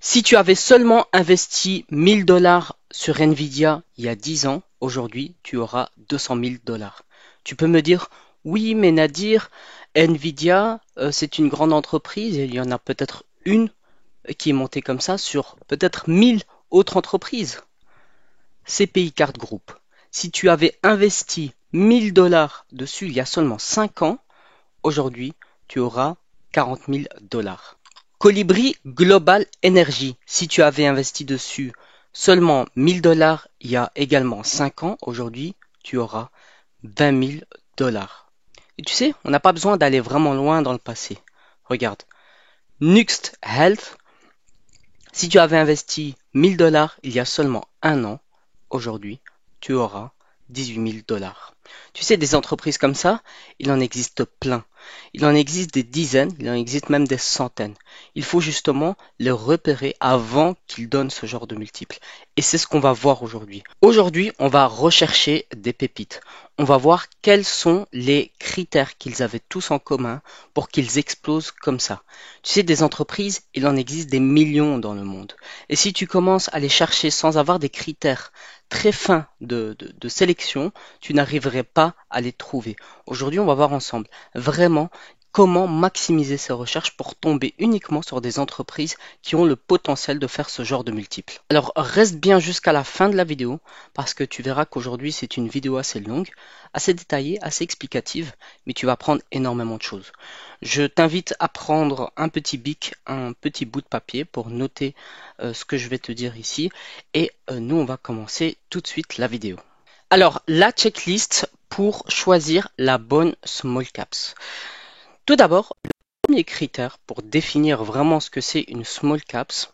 Si tu avais seulement investi 1000 dollars sur Nvidia il y a 10 ans, aujourd'hui, tu auras 200 000 dollars. Tu peux me dire, oui, mais Nadir, Nvidia, c'est une grande entreprise et il y en a peut-être une qui est montée comme ça sur peut-être 1000 autres entreprises. CPI Card Group. Si tu avais investi 1000 dollars dessus il y a seulement 5 ans, aujourd'hui, tu auras 40 000 dollars. Colibri Global Energy, si tu avais investi dessus seulement 1000 dollars il y a également 5 ans, aujourd'hui, tu auras 20 000 dollars. Et tu sais, on n'a pas besoin d'aller vraiment loin dans le passé. Regarde, Nuxt Health, si tu avais investi 1000 dollars il y a seulement un an, aujourd'hui, tu auras 18 000 dollars. Tu sais, des entreprises comme ça, il en existe plein. Il en existe des dizaines, il en existe même des centaines. Il faut justement les repérer avant qu'ils donnent ce genre de multiples. Et c'est ce qu'on va voir aujourd'hui. Aujourd'hui, on va rechercher des pépites. On va voir quels sont les critères qu'ils avaient tous en commun pour qu'ils explosent comme ça. Tu sais, des entreprises, il en existe des millions dans le monde. Et si tu commences à les chercher sans avoir des critères très fins de sélection, tu n'arriverais pas à les trouver. Aujourd'hui, on va voir ensemble vraiment comment maximiser ses recherches pour tomber uniquement sur des entreprises qui ont le potentiel de faire ce genre de multiples. Alors reste bien jusqu'à la fin de la vidéo parce que tu verras qu'aujourd'hui c'est une vidéo assez longue, assez détaillée, assez explicative, mais tu vas apprendre énormément de choses. Je t'invite à prendre un petit bic, un petit bout de papier pour noter ce que je vais te dire ici et nous on va commencer tout de suite la vidéo. Alors la checklist pour choisir la bonne small caps. Tout d'abord, le premier critère pour définir vraiment ce que c'est une small caps,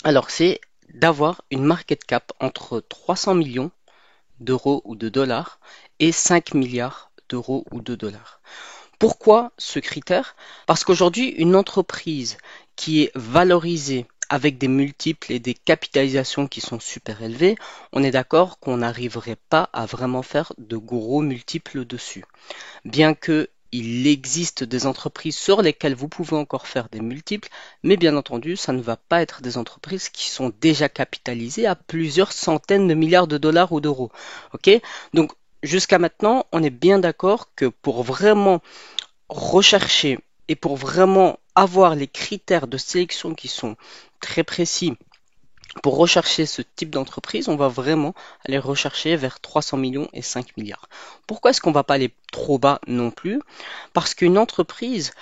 alors c'est d'avoir une market cap entre 300 millions d'euros ou de dollars et 5 milliards d'euros ou de dollars. Pourquoi ce critère? Parce qu'aujourd'hui, une entreprise qui est valorisée avec des multiples et des capitalisations qui sont super élevées, on est d'accord qu'on n'arriverait pas à vraiment faire de gros multiples dessus. Bien que il existe des entreprises sur lesquelles vous pouvez encore faire des multiples, mais bien entendu, ça ne va pas être des entreprises qui sont déjà capitalisées à plusieurs centaines de milliards de dollars ou d'euros. Ok? Donc, jusqu'à maintenant, on est bien d'accord que pour vraiment rechercher et pour vraiment avoir les critères de sélection qui sont très précis pour rechercher ce type d'entreprise, on va vraiment aller rechercher vers 300 millions et 5 milliards. Pourquoi est-ce qu'on ne va pas aller trop bas non plus? Parce qu'une entreprise,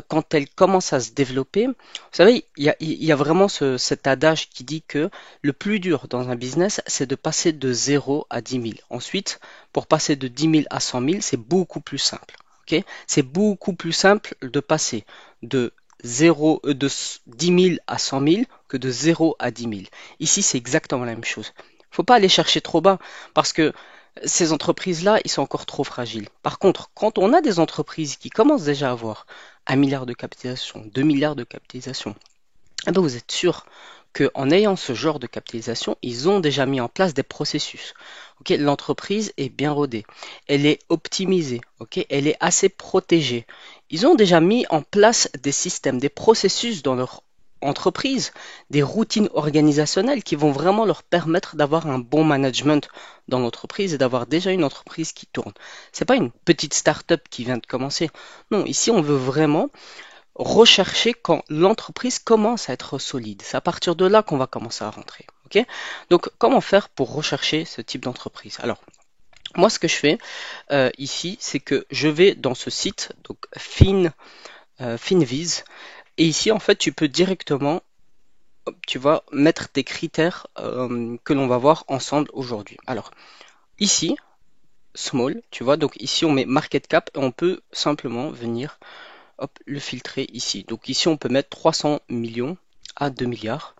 quand elle commence à se développer, vous savez, il y a vraiment cet adage qui dit que le plus dur dans un business, c'est de passer de 0 à 10 000. Ensuite, pour passer de 10 000 à 100 000, c'est beaucoup plus simple. Okay, c'est beaucoup plus simple de passer de 10 000 à 100 000 que de 0 à 10 000. Ici, c'est exactement la même chose. Il ne faut pas aller chercher trop bas parce que ces entreprises-là, ils sont encore trop fragiles. Par contre, quand on a des entreprises qui commencent déjà à avoir 1 milliard de capitalisation, 2 milliards de capitalisation, eh ben vous êtes sûr qu'en ayant ce genre de capitalisation, ils ont déjà mis en place des processus. Okay, l'entreprise est bien rodée, elle est optimisée, okay, elle est assez protégée. Ils ont déjà mis en place des systèmes, des processus dans leur entreprise, des routines organisationnelles qui vont vraiment leur permettre d'avoir un bon management dans l'entreprise et d'avoir déjà une entreprise qui tourne. C'est pas une petite start-up qui vient de commencer. Non, ici on veut vraiment rechercher quand l'entreprise commence à être solide. C'est à partir de là qu'on va commencer à rentrer. Okay, donc, comment faire pour rechercher ce type d'entreprise? Alors, moi, ce que je fais ici, c'est que je vais dans ce site, donc Finviz, et ici, en fait, tu peux directement, tu vas mettre tes critères que l'on va voir ensemble aujourd'hui. Alors, ici, small, tu vois, donc ici, on met market cap et on peut simplement venir hop, le filtrer ici. Donc ici, on peut mettre 300 millions à 2 milliards.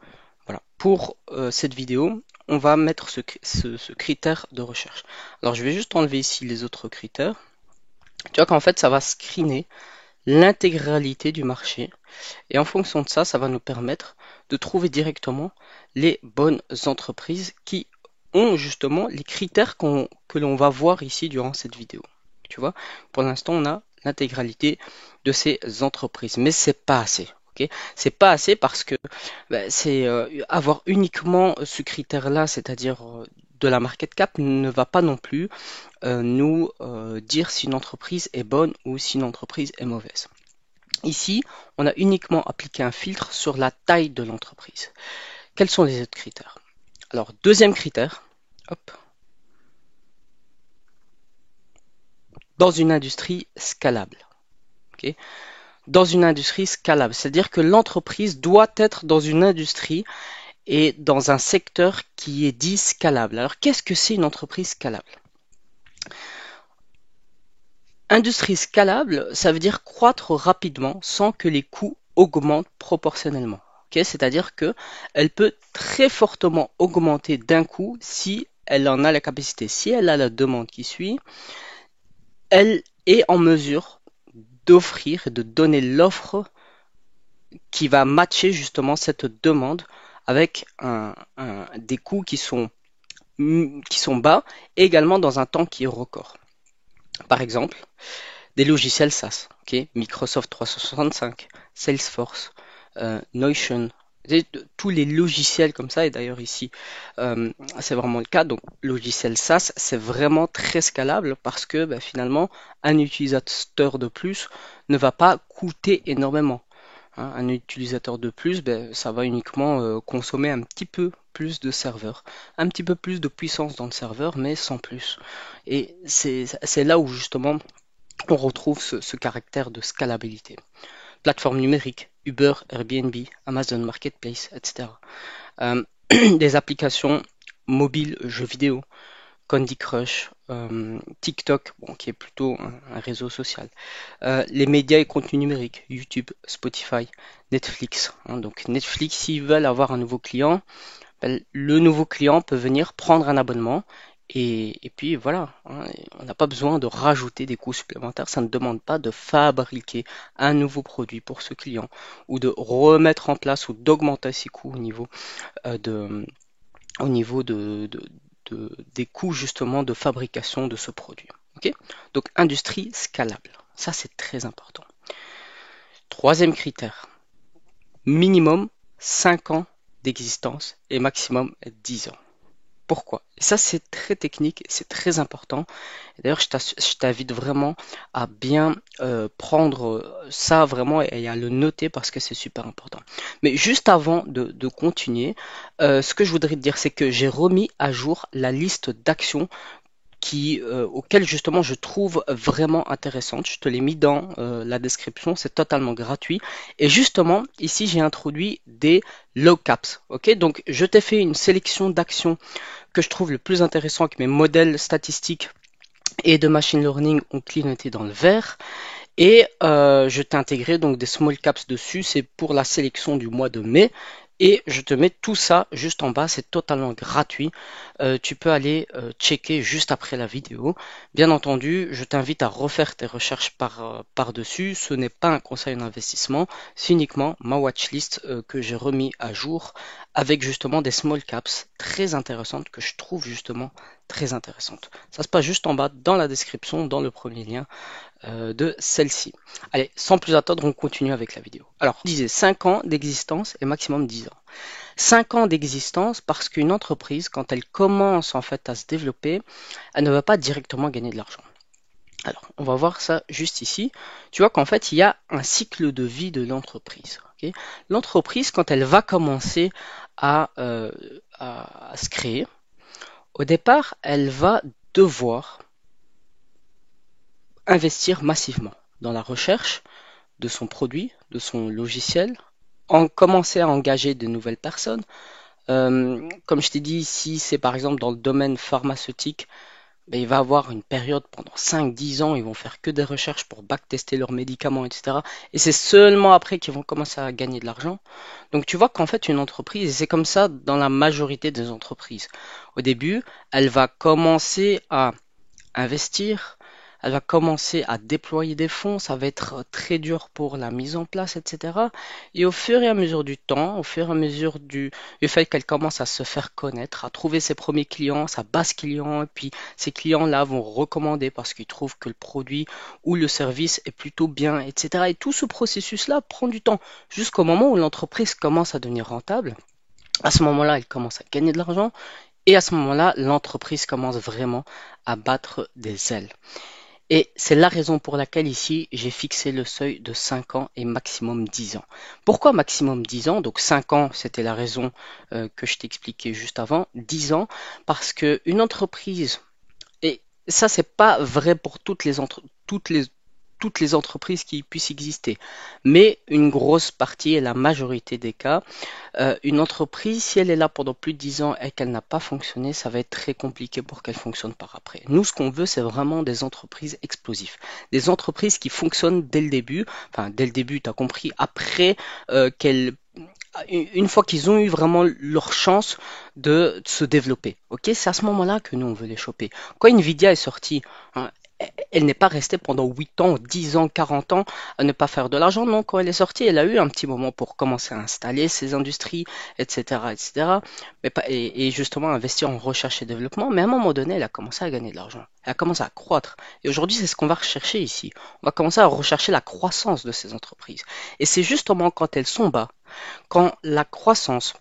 Voilà. Pour cette vidéo, on va mettre ce critère de recherche. Alors, je vais juste enlever ici les autres critères. Tu vois qu'en fait, ça va screener l'intégralité du marché. Et en fonction de ça, ça va nous permettre de trouver directement les bonnes entreprises qui ont justement les critères que l'on va voir ici durant cette vidéo. Tu vois, pour l'instant, on a l'intégralité de ces entreprises, mais c'est pas assez. Ok, c'est pas assez parce que c'est avoir uniquement ce critère-là, c'est-à-dire de la market cap, ne va pas non plus nous dire si une entreprise est bonne ou si une entreprise est mauvaise. Ici, on a uniquement appliqué un filtre sur la taille de l'entreprise. Quels sont les autres critères? Alors, deuxième critère, hop, dans une industrie scalable. Ok, dans une industrie scalable, c'est-à-dire que l'entreprise doit être dans une industrie et dans un secteur qui est dit scalable. Alors, qu'est-ce que c'est une entreprise scalable? Industrie scalable, ça veut dire croître rapidement sans que les coûts augmentent proportionnellement. Okay, c'est-à-dire que elle peut très fortement augmenter d'un coup si elle en a la capacité. Si elle a la demande qui suit, elle est en mesure d'offrir et de donner l'offre qui va matcher justement cette demande avec des coûts qui sont bas et également dans un temps qui est record. Par exemple, des logiciels SaaS, okay, Microsoft 365, Salesforce, Notion, tous les logiciels comme ça, et d'ailleurs ici c'est vraiment le cas. Donc logiciel SaaS, c'est vraiment très scalable parce que finalement un utilisateur de plus ne va pas coûter énormément. Hein. Un utilisateur de plus, ça va uniquement consommer un petit peu plus de serveurs, un petit peu plus de puissance dans le serveur, mais sans plus. Et c'est là où justement on retrouve ce caractère de scalabilité. Plateforme numérique, Uber, Airbnb, Amazon Marketplace, etc. Des applications mobiles, jeux vidéo, Candy Crush, TikTok, bon, qui est plutôt un réseau social. Les médias et contenus numériques, YouTube, Spotify, Netflix. Hein, donc Netflix, s'ils veulent avoir un nouveau client, le nouveau client peut venir prendre un abonnement et puis voilà, hein, on n'a pas besoin de rajouter des coûts supplémentaires, ça ne demande pas de fabriquer un nouveau produit pour ce client ou de remettre en place ou d'augmenter ses coûts euh, de, au niveau des coûts justement de fabrication de ce produit. Okay, donc industrie scalable, ça c'est très important. Troisième critère, minimum 5 ans d'existence et maximum 10 ans. Pourquoi? Et ça, c'est très technique, c'est très important. D'ailleurs, je t'invite vraiment à bien prendre ça vraiment et à le noter parce que c'est super important. Mais juste avant de continuer, ce que je voudrais te dire, c'est que j'ai remis à jour la liste d'actions auquel justement je trouve vraiment intéressante. Je te l'ai mis dans la description, c'est totalement gratuit. Et justement, ici j'ai introduit des low caps. Ok, donc je t'ai fait une sélection d'actions que je trouve le plus intéressant que mes modèles statistiques et de machine learning ont clignoté dans le vert. Et je t'ai intégré donc des small caps dessus, c'est pour la sélection du mois de mai. Et je te mets tout ça juste en bas, c'est totalement gratuit. Tu peux aller checker juste après la vidéo. Bien entendu, je t'invite à refaire tes recherches par-dessus. Ce n'est pas un conseil d'investissement, c'est uniquement ma watchlist que j'ai remis à jour avec justement des small caps très intéressantes que je trouve justement très intéressantes. Ça se passe juste en bas dans la description, dans le premier lien de celle-ci. Allez, sans plus attendre, on continue avec la vidéo. Alors, je disais 5 ans d'existence et maximum 10 ans. 5 ans d'existence parce qu'une entreprise, quand elle commence en fait à se développer, elle ne va pas directement gagner de l'argent. Alors, on va voir ça juste ici. Tu vois qu'en fait, il y a un cycle de vie de l'entreprise. Okay, l'entreprise, quand elle va commencer à se créer, au départ, elle va devoir investir massivement dans la recherche de son produit, de son logiciel, commencer à engager de nouvelles personnes. Comme je t'ai dit, si c'est par exemple dans le domaine pharmaceutique, il va avoir une période pendant 5-10 ans, ils vont faire que des recherches pour backtester leurs médicaments, etc. Et c'est seulement après qu'ils vont commencer à gagner de l'argent. Donc tu vois qu'en fait une entreprise, et c'est comme ça dans la majorité des entreprises, au début, elle va commencer à investir, elle va commencer à déployer des fonds, ça va être très dur pour la mise en place, etc. Et au fur et à mesure du temps, au fur et à mesure du fait qu'elle commence à se faire connaître, à trouver ses premiers clients, sa base client, et puis ces clients-là vont recommander parce qu'ils trouvent que le produit ou le service est plutôt bien, etc. Et tout ce processus-là prend du temps jusqu'au moment où l'entreprise commence à devenir rentable. À ce moment-là, elle commence à gagner de l'argent et à ce moment-là, l'entreprise commence vraiment à battre des ailes. Et c'est la raison pour laquelle ici, j'ai fixé le seuil de 5 ans et maximum 10 ans. Pourquoi maximum 10 ans? Donc 5 ans, c'était la raison que je t'expliquais juste avant. 10 ans, parce qu'une entreprise, et ça c'est pas vrai pour toutes les entreprises qui puissent exister, mais une grosse partie et la majorité des cas, une entreprise, si elle est là pendant plus de 10 ans et qu'elle n'a pas fonctionné, ça va être très compliqué pour qu'elle fonctionne par après. Nous, ce qu'on veut, c'est vraiment des entreprises explosives. Des entreprises qui fonctionnent dès le début, enfin dès le début, tu as compris, après une fois qu'ils ont eu vraiment leur chance de se développer. Ok, c'est à ce moment-là que nous on veut les choper. Quand Nvidia est sortie, hein, elle n'est pas restée pendant 8 ans, 10 ans, 40 ans à ne pas faire de l'argent. Non, quand elle est sortie, elle a eu un petit moment pour commencer à installer ses industries, etc., etc. Mais pas, et justement investir en recherche et développement. Mais à un moment donné, elle a commencé à gagner de l'argent. Elle a commencé à croître. Et aujourd'hui, c'est ce qu'on va rechercher ici. On va commencer à rechercher la croissance de ces entreprises. Et c'est justement quand elles sont bas, quand la croissance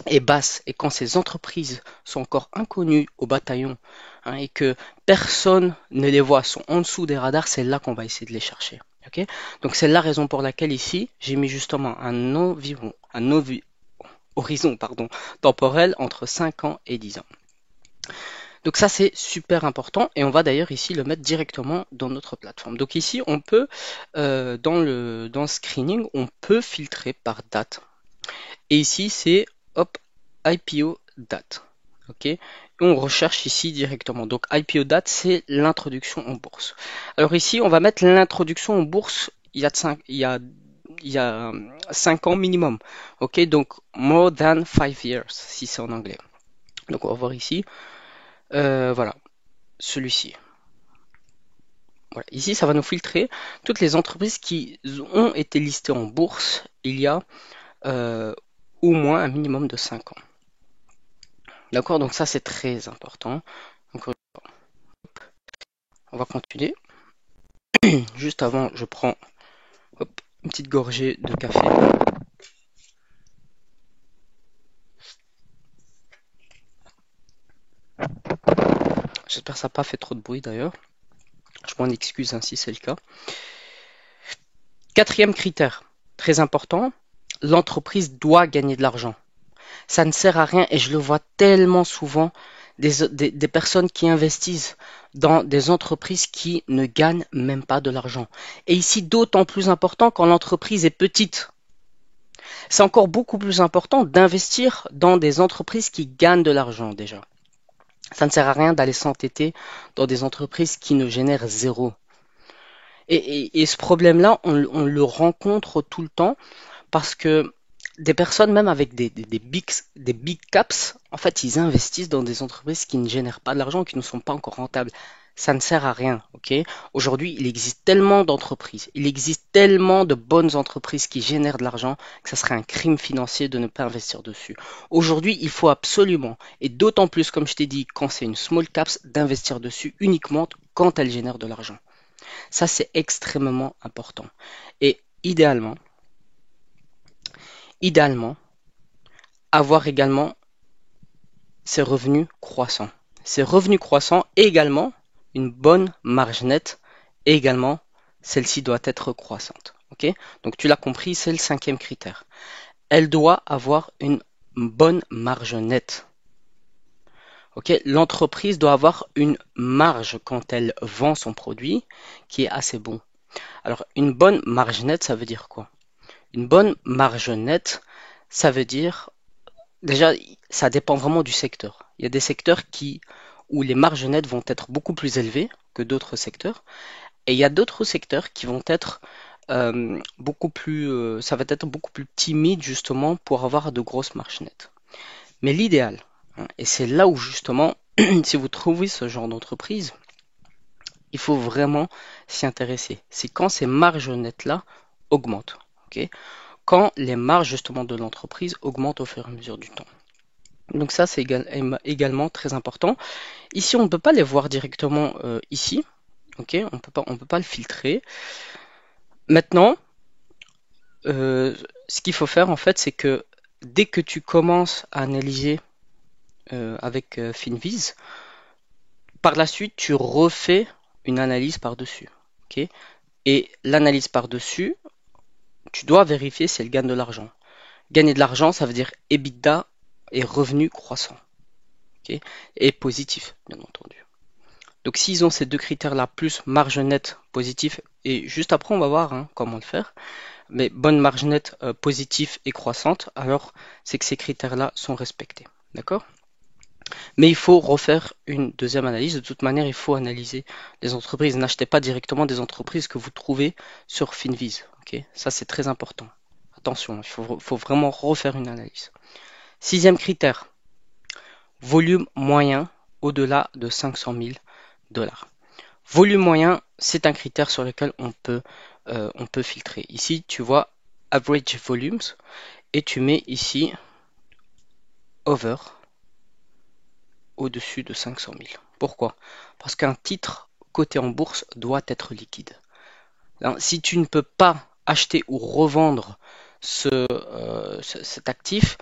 est basse et quand ces entreprises sont encore inconnues au bataillon, hein, et que personne ne les voit, sont en dessous des radars, c'est là qu'on va essayer de les chercher. Ok. Donc c'est la raison pour laquelle ici j'ai mis justement un horizon temporel entre 5 ans et 10 ans. Donc ça c'est super important et on va d'ailleurs ici le mettre directement dans notre plateforme. Donc ici on peut dans le screening on peut filtrer par date. Et ici, c'est hop, IPO date. Ok, et on recherche ici directement. Donc IPO date, c'est l'introduction en bourse. Alors ici, on va mettre l'introduction en bourse il y a 5 ans minimum. Ok, donc more than 5 years, si c'est en anglais. Donc on va voir ici. Voilà, celui-ci. Voilà. Ici, ça va nous filtrer toutes les entreprises qui ont été listées en bourse il y a au moins un minimum de 5 ans. D'accord, donc ça c'est très important. Donc, on va continuer. Juste avant, je prends hop, une petite gorgée de café. J'espère que ça n'a pas fait trop de bruit d'ailleurs. Je m'en excuse si c'est le cas. Quatrième critère, très important, l'entreprise doit gagner de l'argent. Ça ne sert à rien et je le vois tellement souvent des personnes qui investissent dans des entreprises qui ne gagnent même pas de l'argent. Et ici, d'autant plus important quand l'entreprise est petite. C'est encore beaucoup plus important d'investir dans des entreprises qui gagnent de l'argent déjà. Ça ne sert à rien d'aller s'entêter dans des entreprises qui ne génèrent zéro. Et ce problème-là, on le rencontre tout le temps parce que des personnes, même avec des big caps, en fait, ils investissent dans des entreprises qui ne génèrent pas de l'argent, qui ne sont pas encore rentables. Ça ne sert à rien, ok? Aujourd'hui, il existe tellement d'entreprises, il existe tellement de bonnes entreprises qui génèrent de l'argent que ça serait un crime financier de ne pas investir dessus. Aujourd'hui, il faut absolument, et d'autant plus, comme je t'ai dit, quand c'est une small caps, d'investir dessus uniquement quand elle génère de l'argent. Ça, c'est extrêmement important. Et idéalement, avoir également ses revenus croissants. Ces revenus croissants et également une bonne marge nette et également celle-ci doit être croissante. Ok, donc tu l'as compris, c'est le cinquième critère. Elle doit avoir une bonne marge nette. Ok, l'entreprise doit avoir une marge quand elle vend son produit qui est assez bon. Alors une bonne marge nette, ça veut dire quoi? Une bonne marge nette, ça veut dire déjà, ça dépend vraiment du secteur. Il y a des secteurs où les marges nettes vont être beaucoup plus élevées que d'autres secteurs. Et il y a d'autres secteurs qui vont être ça va être beaucoup plus timide justement pour avoir de grosses marges nettes. Mais l'idéal, hein, et c'est là où justement, si vous trouvez ce genre d'entreprise, il faut vraiment s'y intéresser. C'est quand ces marges nettes-là augmentent. Ok, quand les marges justement de l'entreprise augmentent au fur et à mesure du temps. Donc ça, c'est également très important. Ici, on ne peut pas les voir directement ici. Ok, on peut pas le filtrer. Maintenant, ce qu'il faut faire en fait, c'est que dès que tu commences à analyser avec Finviz, par la suite, tu refais une analyse par-dessus. Ok, et l'analyse par-dessus, tu dois vérifier si elle gagne de l'argent. Gagner de l'argent, ça veut dire EBITDA et revenu croissant. Ok, et positif, bien entendu. Donc s'ils ont ces deux critères-là, plus marge nette positif, et juste après on va voir comment le faire, mais bonne marge nette positive et croissante, alors c'est que ces critères-là sont respectés. D'accord? Mais il faut refaire une deuxième analyse. De toute manière, il faut analyser les entreprises. N'achetez pas directement des entreprises que vous trouvez sur Finviz. Ok, ça, c'est très important. Attention, faut vraiment refaire une analyse. Sixième critère, volume moyen au-delà de 500 000 dollars. Volume moyen, c'est un critère sur lequel on peut filtrer. Ici, tu vois average volumes et tu mets ici over au-dessus de 500 000. Pourquoi? Parce qu'un titre coté en bourse doit être liquide. Si tu ne peux pas acheter ou revendre cet actif,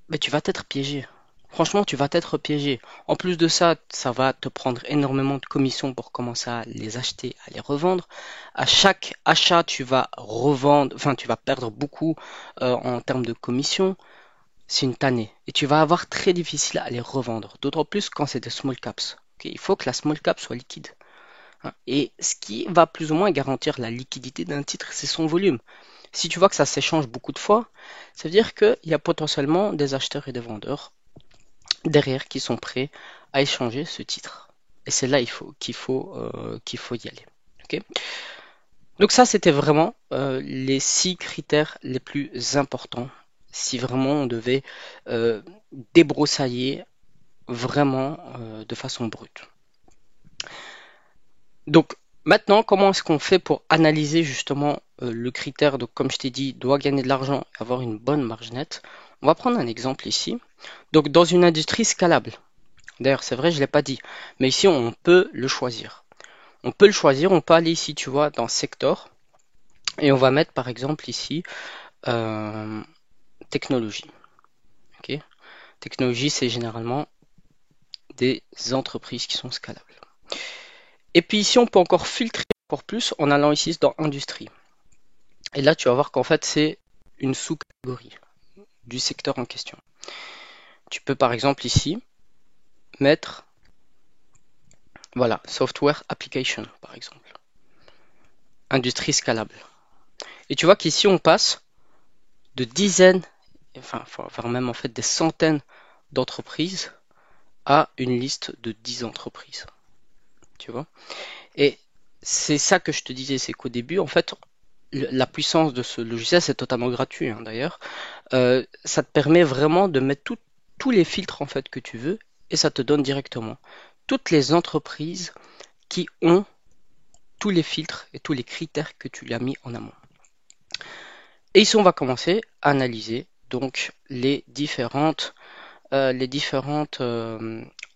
mais tu vas être piégé. Franchement, tu vas être piégé. En plus de ça, ça va te prendre énormément de commissions pour commencer à les acheter, à les revendre. À chaque achat, tu vas revendre, enfin, tu vas perdre beaucoup en termes de commissions. C'est une tannée. Et tu vas avoir très difficile à les revendre. D'autant plus quand c'est des small caps. Okay, il faut que la small cap soit liquide. Et ce qui va plus ou moins garantir la liquidité d'un titre, c'est son volume. Si tu vois que ça s'échange beaucoup de fois, ça veut dire qu'il y a potentiellement des acheteurs et des vendeurs derrière qui sont prêts à échanger ce titre. Et c'est là qu'il faut y aller. Okay, donc ça, c'était vraiment les 6 critères les plus importants si vraiment on devait euh, débroussailler vraiment de façon brute. Donc maintenant, comment est-ce qu'on fait pour analyser justement le critère? Donc comme je t'ai dit, doit gagner de l'argent et avoir une bonne marge nette. On va prendre un exemple ici. Donc dans une industrie scalable. D'ailleurs, c'est vrai, je ne l'ai pas dit. Mais ici, on peut le choisir. On peut le choisir, on peut aller ici, tu vois, dans secteur. Et on va mettre par exemple ici euh, technologie. Okay, technologie, c'est généralement des entreprises qui sont scalables. Et puis ici, on peut encore filtrer encore plus en allant ici dans industrie. Et là, tu vas voir qu'en fait, c'est une sous-catégorie du secteur en question. Tu peux par exemple ici mettre, voilà, software application par exemple, industrie scalable. Et tu vois qu'ici, on passe de dizaines, enfin, voire même en fait des centaines d'entreprises à une liste de 10 entreprises. Tu vois? Et c'est ça que je te disais, c'est qu'au début, en fait, la puissance de ce logiciel, c'est totalement gratuit d'ailleurs. Ça te permet vraiment de mettre tous les filtres en fait que tu veux et ça te donne directement toutes les entreprises qui ont tous les filtres et tous les critères que tu lui as mis en amont. Et ici, on va commencer à analyser donc les différentes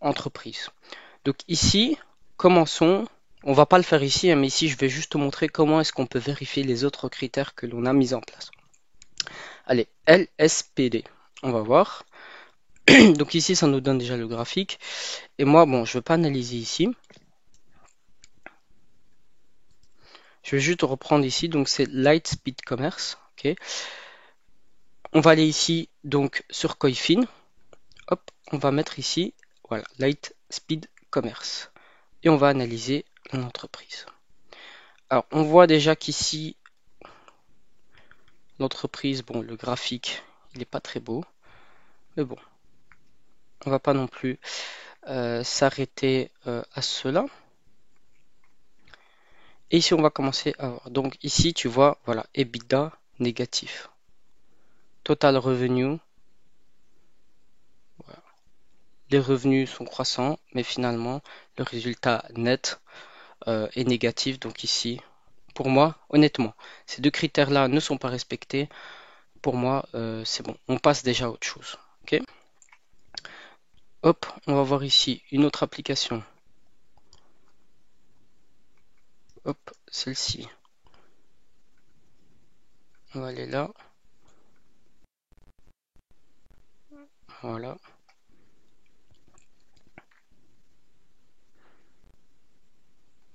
entreprises. Donc ici, commençons. On va pas le faire ici, mais ici, je vais juste te montrer comment est-ce qu'on peut vérifier les autres critères que l'on a mis en place. Allez, LSPD. On va voir. Donc ici, ça nous donne déjà le graphique. Et moi, bon, je ne vais pas analyser ici. Je vais juste reprendre ici. Donc c'est Lightspeed Commerce. Okay. On va aller ici donc sur Coifin. Hop, on va mettre ici, voilà, Lightspeed Commerce. Et on va analyser l'entreprise. Alors, on voit déjà qu'ici, l'entreprise, bon, le graphique, il n'est pas très beau. Mais bon, on va pas non plus s'arrêter à cela. Et ici, on va commencer à voir. Donc ici, tu vois, voilà, EBITDA négatif. Total revenue, voilà. les revenus sont croissants, mais finalement, le résultat net est négatif. Donc ici, pour moi, honnêtement, ces deux critères-là ne sont pas respectés. Pour moi, c'est bon. On passe déjà à autre chose. Ok. Hop, on va voir ici une autre application. Hop, celle-ci. On va aller là. Voilà.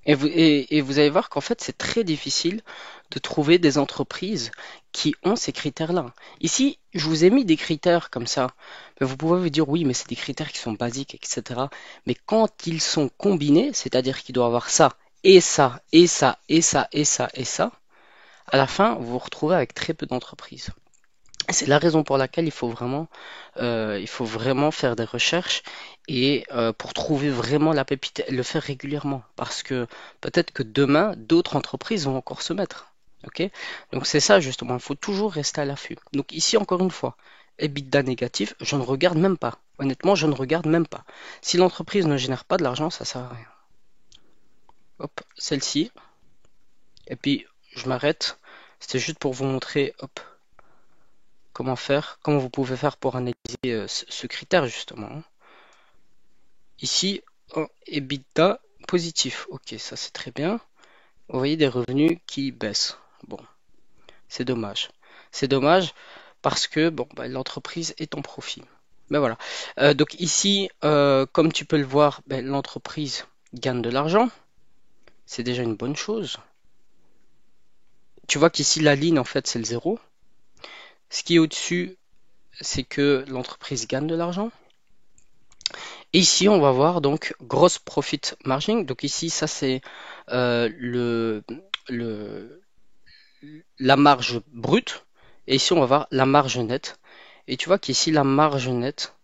Et vous allez voir qu'en fait, c'est très difficile de trouver des entreprises qui ont ces critères-là. Ici, je vous ai mis des critères comme ça. Mais vous pouvez vous dire, oui, mais c'est des critères qui sont basiques, etc. Mais quand ils sont combinés, c'est-à-dire qu'il doit avoir ça, et ça, et ça, et ça, et ça, et ça, à la fin, vous vous retrouvez avec très peu d'entreprises. C'est la raison pour laquelle il faut vraiment faire des recherches et pour trouver vraiment la pépite, le faire régulièrement. Parce que peut-être que demain, d'autres entreprises vont encore se mettre. Ok. Donc c'est ça justement, il faut toujours rester à l'affût. Donc ici, encore une fois, EBITDA négatif, je ne regarde même pas. Honnêtement, je ne regarde même pas. Si l'entreprise ne génère pas de l'argent, ça sert à rien. Hop, celle-ci. Et puis, je m'arrête. C'était juste pour vous montrer, hop, comment vous pouvez faire pour analyser ce critère justement, hein. Ici, oh, EBITDA positif. Ok, ça c'est très bien. Vous voyez des revenus qui baissent. Bon, c'est dommage. C'est dommage parce que bon, bah, l'entreprise est en profit. Ben voilà. Donc ici, comme tu peux le voir, ben, l'entreprise gagne de l'argent. C'est déjà une bonne chose. Tu vois qu'ici, la ligne, en fait, c'est le zéro. Ce qui est au-dessus, c'est que l'entreprise gagne de l'argent. Ici, on va voir donc gross profit margin. Donc ici, ça c'est euh, le, le- la marge brute. Et ici, on va voir la marge nette. Et tu vois qu'ici, la marge nette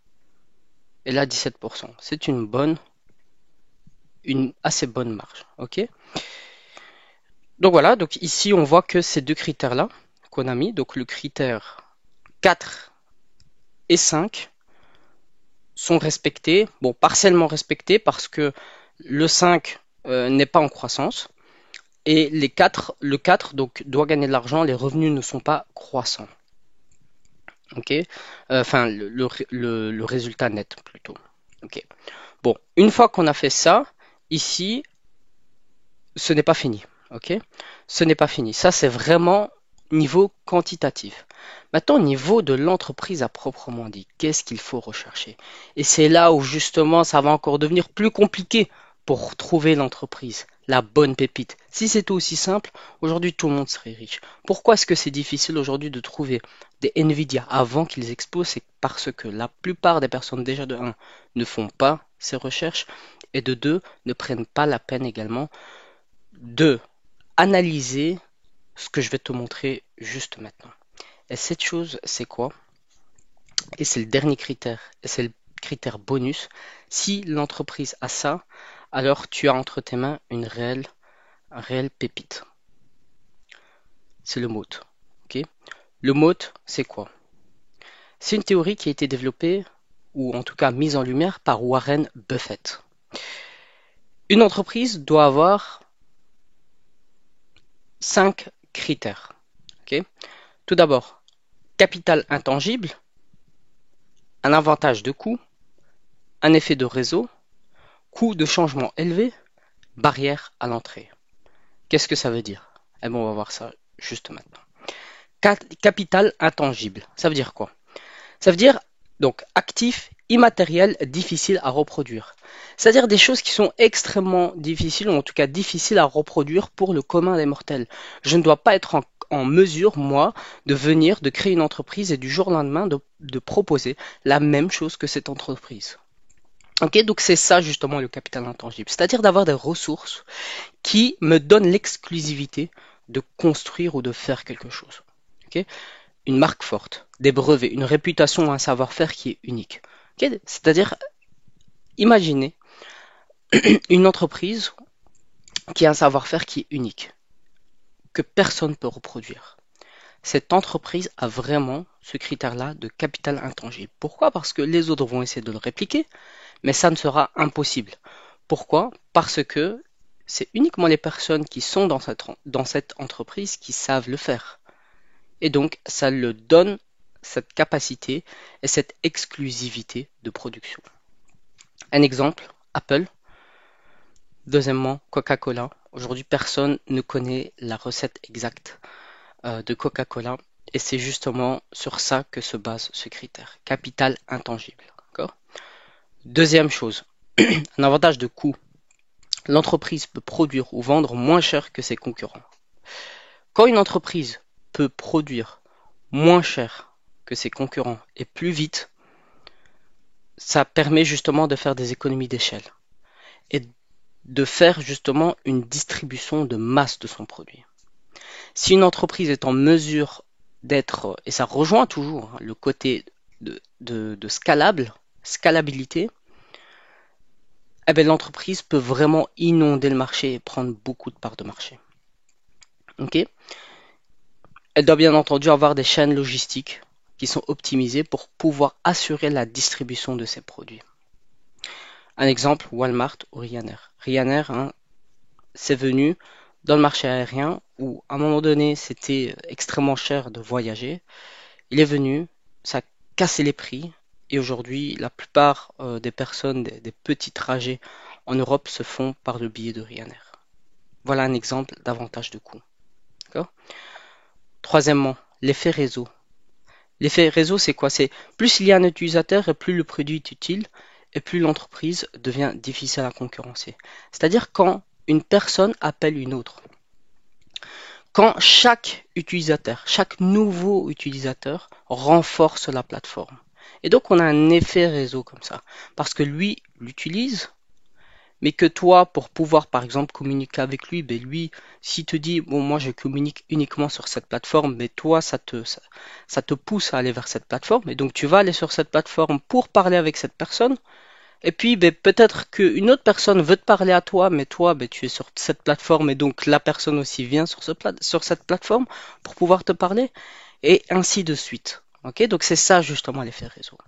est là à 17%. C'est une assez bonne marge. Ok. Donc voilà. Donc ici, on voit que ces deux critères-là qu'on a mis, donc le critère 4 et 5, sont respectés. Bon, partiellement respectés parce que le 5 n'est pas en croissance. Et le 4 donc, doit gagner de l'argent, les revenus ne sont pas croissants. Ok. Enfin, le résultat net plutôt. Ok. Bon, une fois qu'on a fait ça, ici, ce n'est pas fini. Ok. Ce n'est pas fini. Ça, c'est vraiment niveau quantitatif. Maintenant, au niveau de l'entreprise à proprement dit, qu'est-ce qu'il faut rechercher? Et c'est là où justement ça va encore devenir plus compliqué pour trouver l'entreprise, la bonne pépite. Si c'était aussi simple, aujourd'hui tout le monde serait riche. Pourquoi est-ce que c'est difficile aujourd'hui de trouver des Nvidia avant qu'ils explosent? C'est parce que la plupart des personnes déjà de un ne font pas ces recherches et de 2 ne prennent pas la peine également de analyser ce que je vais te montrer juste maintenant. Et cette chose, c'est quoi? Et c'est le dernier critère, et c'est le critère bonus. Si l'entreprise a ça, alors tu as entre tes mains un réel pépite. C'est le MOAT. Ok. Le MOAT, c'est quoi? C'est une théorie qui a été développée, ou en tout cas mise en lumière par Warren Buffett. Une entreprise doit avoir 5 critères. Ok. Tout d'abord, capital intangible, un avantage de coût, un effet de réseau, coût de changement élevé, barrière à l'entrée. Qu'est-ce que ça veut dire? Eh bien, on va voir ça juste maintenant. Capital intangible, ça veut dire quoi? Ça veut dire donc actif immatériel difficile à reproduire. C'est-à-dire des choses qui sont extrêmement difficiles, ou en tout cas difficiles à reproduire pour le commun des mortels. Je ne dois pas être en mesure, moi, de créer une entreprise et du jour au lendemain de proposer la même chose que cette entreprise. Ok, donc c'est ça justement le capital intangible, c'est-à-dire d'avoir des ressources qui me donnent l'exclusivité de construire ou de faire quelque chose. Ok, une marque forte, des brevets, une réputation, un savoir-faire qui est unique. Ok, c'est-à-dire, imaginez une entreprise qui a un savoir-faire qui est unique, que personne ne peut reproduire. cette entreprise a vraiment ce critère-là de capital intangible. Pourquoi? Parce que les autres vont essayer de le répliquer, mais ça ne sera impossible. Pourquoi? Parce que c'est uniquement les personnes qui sont dans cette entreprise qui savent le faire. Et donc, ça le donne cette capacité et cette exclusivité de production. Un exemple, Apple. Deuxièmement, Coca-Cola. Aujourd'hui, personne ne connaît la recette exacte de Coca-Cola. Et c'est justement sur ça que se base ce critère. Capital intangible. D'accord? Deuxième chose, un avantage de coût. L'entreprise peut produire ou vendre moins cher que ses concurrents. Quand une entreprise peut produire moins cher que ses concurrents et plus vite, ça permet justement de faire des économies d'échelle et de faire justement une distribution de masse de son produit. Si une entreprise est en mesure d'être, et ça rejoint toujours le côté de scalabilité, eh bien, l'entreprise peut vraiment inonder le marché et prendre beaucoup de parts de marché. Okay. Elle doit bien entendu avoir des chaînes logistiques qui sont optimisées pour pouvoir assurer la distribution de ses produits. Un exemple, Walmart ou Ryanair. Ryanair, hein, c'est venu dans le marché aérien où à un moment donné c'était extrêmement cher de voyager. Il est venu, ça a cassé les prix et aujourd'hui la plupart des personnes, des petits trajets en Europe se font par le biais de Ryanair. Voilà un exemple d'avantage de coût. D'accord. Troisièmement, l'effet réseau. L'effet réseau, c'est quoi? C'est plus il y a un utilisateur et plus le produit est utile et plus l'entreprise devient difficile à concurrencer. C'est-à-dire quand une personne appelle une autre. Quand chaque utilisateur, chaque nouveau utilisateur renforce la plateforme. Et donc on a un effet réseau comme ça. Parce que lui l'utilise, mais que toi, pour pouvoir par exemple communiquer avec lui, ben lui, s'il te dit, bon moi je communique uniquement sur cette plateforme, mais toi ça te pousse à aller vers cette plateforme, et donc tu vas aller sur cette plateforme pour parler avec cette personne, et puis ben, peut-être qu'une autre personne veut te parler à toi, mais toi ben, tu es sur cette plateforme, et donc la personne aussi vient sur cette plateforme pour pouvoir te parler, et ainsi de suite. Ok, donc c'est ça justement l'effet réseau.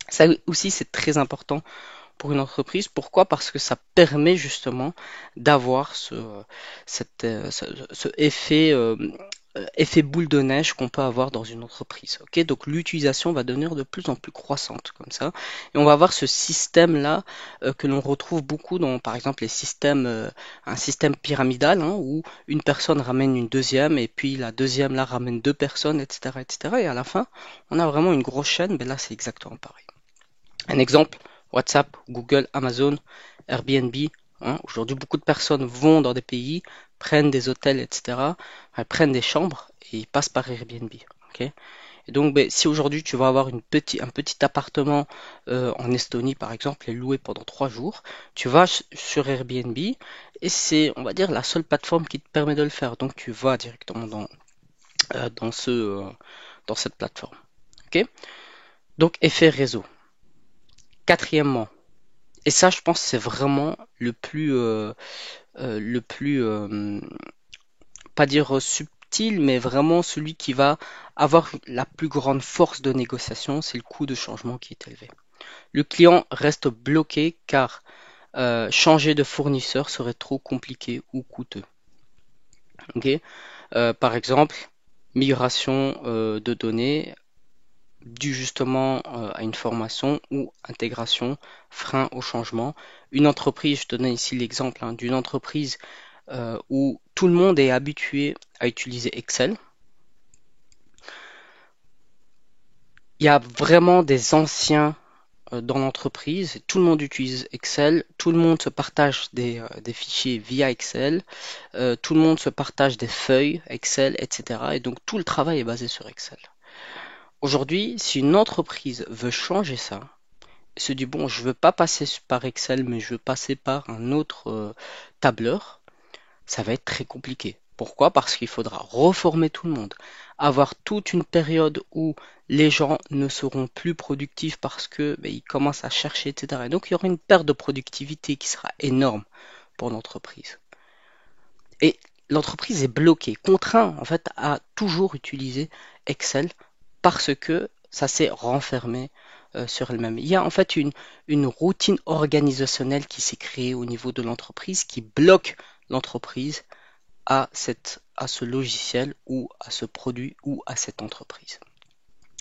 Ça aussi c'est très important pour une entreprise. Pourquoi? Parce que ça permet justement d'avoir ce effet boule de neige qu'on peut avoir dans une entreprise. Ok, donc l'utilisation va devenir de plus en plus croissante comme ça, et on va avoir ce système-là que l'on retrouve beaucoup dans, par exemple, un système pyramidal hein, où une personne ramène une deuxième, et puis la deuxième là ramène deux personnes, etc., etc. Et à la fin, on a vraiment une grosse chaîne. Mais là, c'est exactement pareil. Un exemple, WhatsApp, Google, Amazon, Airbnb. Hein. Aujourd'hui, beaucoup de personnes vont dans des pays, prennent des hôtels, etc. Elles prennent des chambres et ils passent par Airbnb. Okay. Et donc, ben, si aujourd'hui tu vas avoir un petit appartement en Estonie, par exemple, et louer pendant 3 jours, tu vas sur Airbnb et c'est, on va dire, la seule plateforme qui te permet de le faire. Donc, tu vas directement dans cette plateforme. Okay. Donc, effet réseau. Quatrièmement, et ça, je pense, c'est vraiment le plus, pas dire subtil, mais vraiment celui qui va avoir la plus grande force de négociation, c'est le coût de changement qui est élevé. Le client reste bloqué car changer de fournisseur serait trop compliqué ou coûteux. Okay. Par exemple, migration de données dû justement à une formation ou intégration, frein au changement. Une entreprise, je te donne ici l'exemple hein, d'une entreprise où tout le monde est habitué à utiliser Excel. Il y a vraiment des anciens dans l'entreprise, tout le monde utilise Excel, tout le monde se partage des fichiers via Excel, tout le monde se partage des feuilles Excel, etc. Et donc tout le travail est basé sur Excel. Aujourd'hui, si une entreprise veut changer ça, se dit bon, je veux pas passer par Excel, mais je veux passer par un autre tableur, ça va être très compliqué. Pourquoi? Parce qu'il faudra reformer tout le monde, avoir toute une période où les gens ne seront plus productifs parce que ben, ils commencent à chercher, etc. Et donc il y aura une perte de productivité qui sera énorme pour l'entreprise. Et l'entreprise est bloquée, contrainte en fait à toujours utiliser Excel parce que ça s'est renfermé sur elle-même. Il y a en fait une routine organisationnelle qui s'est créée au niveau de l'entreprise qui bloque l'entreprise à ce logiciel ou à ce produit ou à cette entreprise.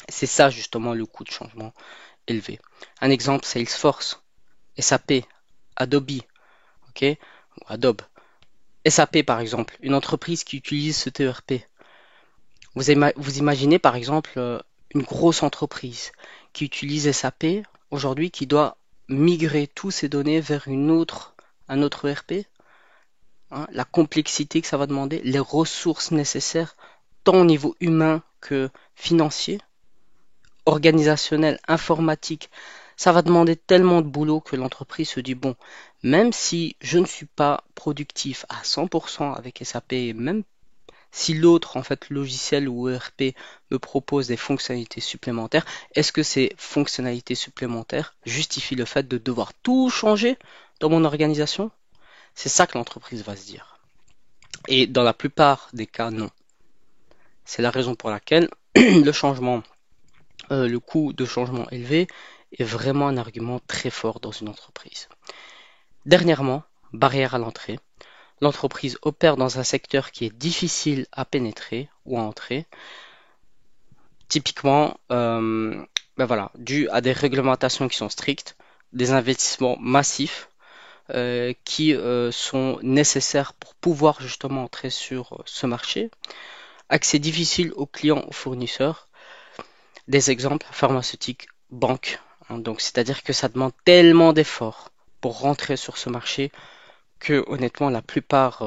C'est ça justement le coût de changement élevé. Un exemple, Salesforce, SAP, Adobe, ok, Adobe. SAP par exemple, une entreprise qui utilise ce ERP. Vous imaginez par exemple une grosse entreprise qui utilise SAP aujourd'hui, qui doit migrer tous ses données vers un autre ERP, hein, la complexité que ça va demander, les ressources nécessaires, tant au niveau humain que financier, organisationnel, informatique. Ça va demander tellement de boulot que l'entreprise se dit, bon, même si je ne suis pas productif à 100% avec SAP, même si l'autre, en fait, logiciel ou ERP me propose des fonctionnalités supplémentaires, est-ce que ces fonctionnalités supplémentaires justifient le fait de devoir tout changer dans mon organisation? C'est ça que l'entreprise va se dire. Et dans la plupart des cas, non. C'est la raison pour laquelle le coût de changement élevé est vraiment un argument très fort dans une entreprise. Dernièrement, barrière à l'entrée. L'entreprise opère dans un secteur qui est difficile à pénétrer ou à entrer, typiquement voilà, dû à des réglementations qui sont strictes, des investissements massifs qui sont nécessaires pour pouvoir justement entrer sur ce marché, accès difficile aux clients, aux fournisseurs, des exemples pharmaceutiques, banques, hein, donc c'est-à-dire que ça demande tellement d'efforts pour rentrer sur ce marché que honnêtement la plupart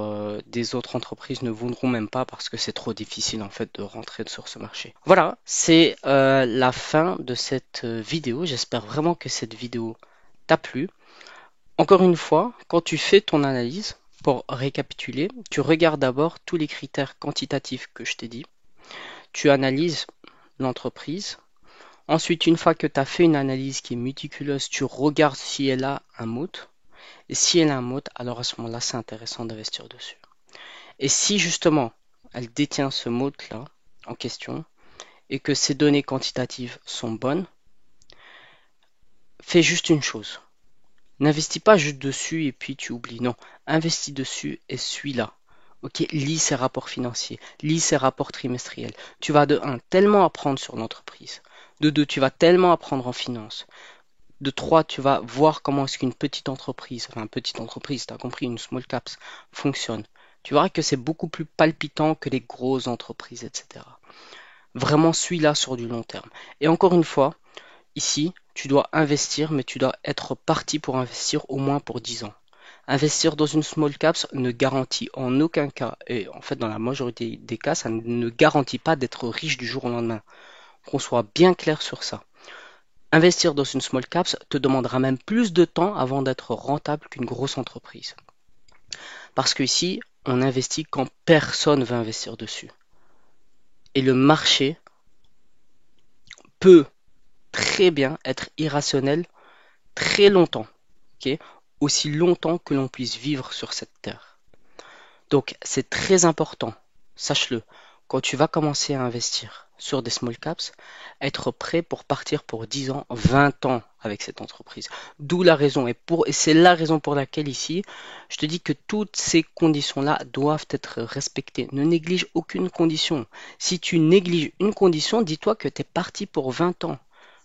des autres entreprises ne voudront même pas parce que c'est trop difficile en fait de rentrer sur ce marché. Voilà, c'est la fin de cette vidéo. J'espère vraiment que cette vidéo t'a plu. Encore une fois, quand tu fais ton analyse, pour récapituler, tu regardes d'abord tous les critères quantitatifs que je t'ai dit. Tu analyses l'entreprise. Ensuite, une fois que tu as fait une analyse qui est méticuleuse, tu regardes si elle a un moat. Et si elle a un moat, alors à ce moment-là, c'est intéressant d'investir dessus. Et si justement, elle détient ce moat-là en question et que ces données quantitatives sont bonnes, fais juste une chose. N'investis pas juste dessus et puis tu oublies. Non, investis dessus et suis-là. Ok, lis ses rapports financiers, lis ses rapports trimestriels. Tu vas de 1 tellement apprendre sur l'entreprise. De 2, tu vas tellement apprendre en finance. De 3, tu vas voir comment est-ce qu'une petite entreprise, tu as compris, une small caps, fonctionne. Tu verras que c'est beaucoup plus palpitant que les grosses entreprises, etc. Vraiment, suis-là sur du long terme. Et encore une fois, ici, tu dois investir, mais tu dois être parti pour investir au moins pour 10 ans. Investir dans une small caps ne garantit en aucun cas, et en fait dans la majorité des cas, ça ne garantit pas d'être riche du jour au lendemain. Qu'on soit bien clair sur ça. Investir dans une small caps te demandera même plus de temps avant d'être rentable qu'une grosse entreprise. Parce que ici, on investit quand personne veut investir dessus. Et le marché peut très bien être irrationnel très longtemps. Okay, aussi longtemps que l'on puisse vivre sur cette terre. Donc c'est très important, sache-le, quand tu vas commencer à investir sur des small caps, être prêt pour partir pour 10 ans, 20 ans avec cette entreprise. D'où la raison, et c'est la raison pour laquelle ici, je te dis que toutes ces conditions-là doivent être respectées. Ne néglige aucune condition. Si tu négliges une condition, dis-toi que tu es parti pour 20 ans.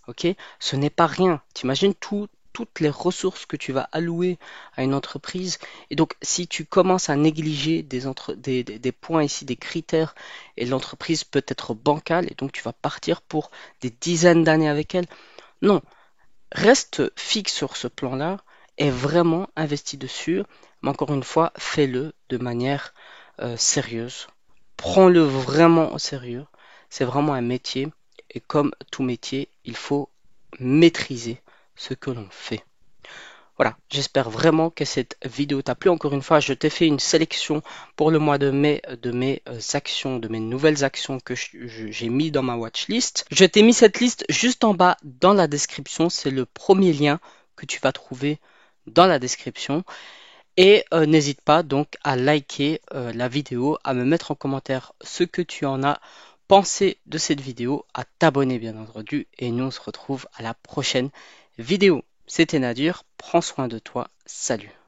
Ok, ce n'est pas rien. T'imagines toutes les ressources que tu vas allouer à une entreprise. Et donc, si tu commences à négliger des points ici, des critères, et l'entreprise peut être bancale, et donc tu vas partir pour des dizaines d'années avec elle. Non, reste fixe sur ce plan-là et vraiment investis dessus. Mais encore une fois, fais-le de manière sérieuse. Prends-le vraiment au sérieux. C'est vraiment un métier. Et comme tout métier, il faut maîtriser ce que l'on fait. Voilà, j'espère vraiment que cette vidéo t'a plu. Encore une fois, je t'ai fait une sélection pour le mois de mai de mes actions, de mes nouvelles actions que j'ai mis dans ma watchlist. Je t'ai mis cette liste juste en bas dans la description. C'est le premier lien que tu vas trouver dans la description. Et n'hésite pas donc à liker la vidéo, à me mettre en commentaire ce que tu en as pensé de cette vidéo, à t'abonner bien entendu. Et nous on se retrouve à la prochaine vidéo. C'était Nadir, prends soin de toi, salut.